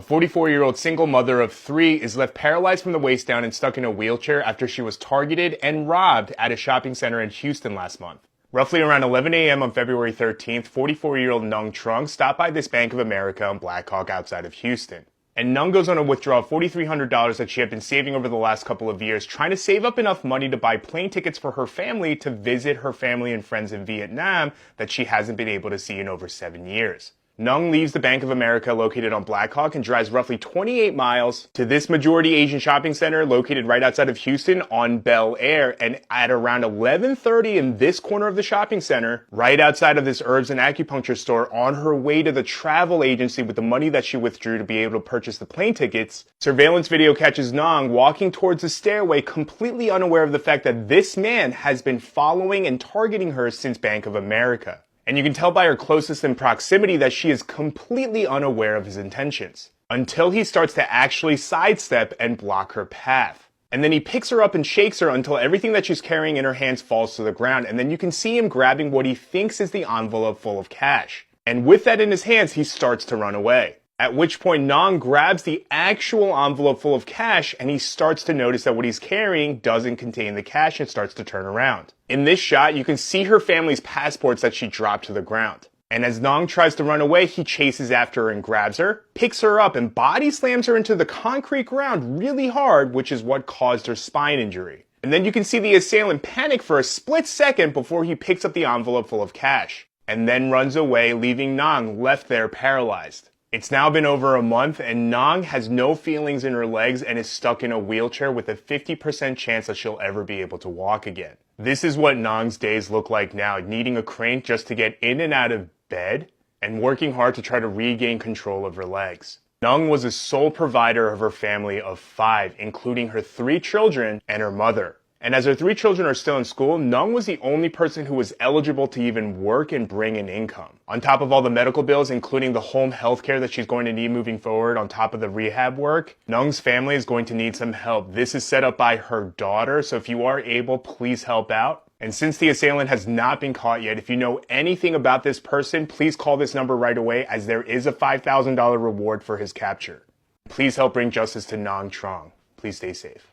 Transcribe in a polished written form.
A 44-year-old single mother of three is left paralyzed from the waist down and stuck in a wheelchair after she was targeted and robbed at a shopping center in Houston last month. Roughly around 11 a.m. on February 13th, 44-year-old Nung Trung stopped by this Bank of America on Black Hawk outside of Houston. And Nung goes on a withdrawal of $4,300 that she had been saving over the last couple of years, trying to save up enough money to buy plane tickets for her family to visit her family and friends in Vietnam that she hasn't been able to see in over 7 years. Nung leaves the Bank of America located on Black Hawk and drives roughly 28 miles to this majority Asian shopping center located right outside of Houston on Bel Air. And at around 11:30 in this corner of the shopping center, right outside of this herbs and acupuncture store, on her way to the travel agency with the money that she withdrew to be able to purchase the plane tickets, surveillance video catches Nung walking towards the stairway, completely unaware of the fact that this man has been following and targeting her since Bank of America. And you can tell by her closeness and proximity that she is completely unaware of his intentions, until he starts to actually sidestep and block her path. And then he picks her up and shakes her until everything that she's carrying in her hands falls to the ground, and then you can see him grabbing what he thinks is the envelope full of cash. And with that in his hands, he starts to run away. At which point Nung grabs the actual envelope full of cash and he starts to notice that what he's carrying doesn't contain the cash and starts to turn around. In this shot, you can see her family's passports that she dropped to the ground. And as Nung tries to run away, he chases after her and grabs her, picks her up and body slams her into the concrete ground really hard, which is what caused her spine injury. And then you can see the assailant panic for a split second before he picks up the envelope full of cash and then runs away, leaving Nung left there paralyzed. It's now been over a month and Nung has no feelings in her legs and is stuck in a wheelchair with a 50% chance that she'll ever be able to walk again. This is what Nung's days look like now, needing a crane just to get in and out of bed and working hard to try to regain control of her legs. Nung was the sole provider of her family of 5, including her 3 children and her mother. And as her 3 children are still in school, Nung was the only person who was eligible to even work and bring in income. On top of all the medical bills, including the home health care that she's going to need moving forward, on top of the rehab work, Nung's family is going to need some help. This is set up by her daughter, so if you are able, please help out. And since the assailant has not been caught yet, if you know anything about this person, please call this number right away, as there is a $5,000 reward for his capture. Please help bring justice to Nung Trung. Please stay safe.